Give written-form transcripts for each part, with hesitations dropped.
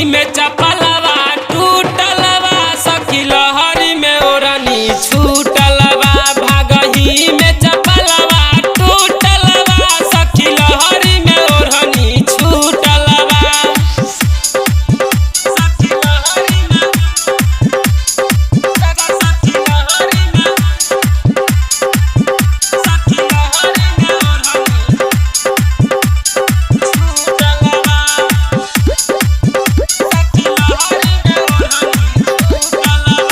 भागही में चपलवा टूटलवा सखी लहरी में ओढ़नी छूटलवा भागही में चपलवा टूटलवा सखी लहरी में ओढ़नी छूटलवा सखी लहरी में सखी लहरी में सखी लहरी में ओढ़नी छूटलवा सखी लहरी में ओढ़नी छूटलवा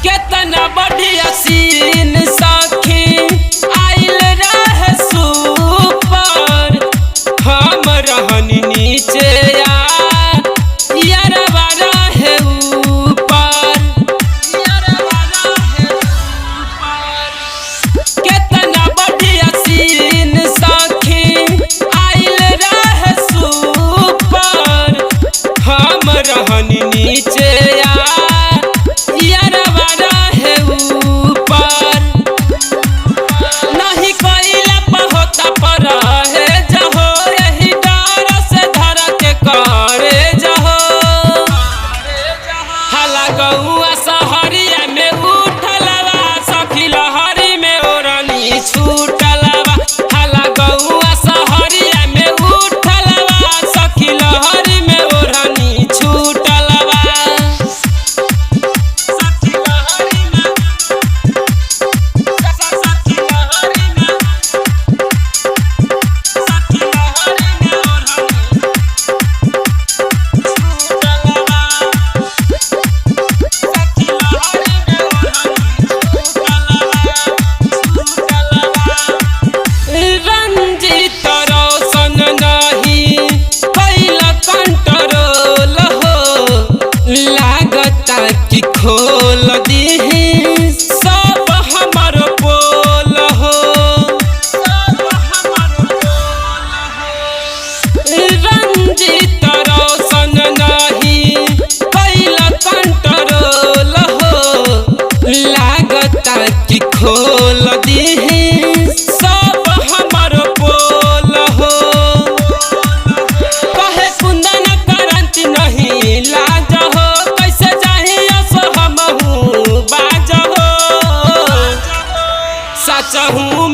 केतना बढ़िया सीन सखी आइल रहे सुपर हम रहनी नीचे यारवा रहे ऊपर यारवा रहे ऊपर केतना बढ़िया सीन सखी आइल रहे सुपर हम रहनी नीचे यारवा रहे ऊपर नहीं कइला पहोता पर है जहो यही डर से धर के करे जहो हला गौआ सहरिया में उठलवा सखी लहरी में ओढ़नी छूटलवा हला गौआ सहरिया में उठलवा सखी लहरी में ओढ़नी छूटलवा सखी लहरी में सखी लहरी में सखी लहरी में ओढ़नी छूटलवा सखी लहरी में ओढ़नी छूटलवा रंजित रोशन नहीं कैला कंट्रोल हो लागता कि खोल दीही सब हमर पोल हो सब हमर पोल हो रंजित रोशन नहीं कैला कंट्रोल हो लागता कि खोल दीही सब हमर पोल हो कहे कुंदन करंट नहीं लाज हो कैसे चाहिए सो हमहू बाज हो सच हूँ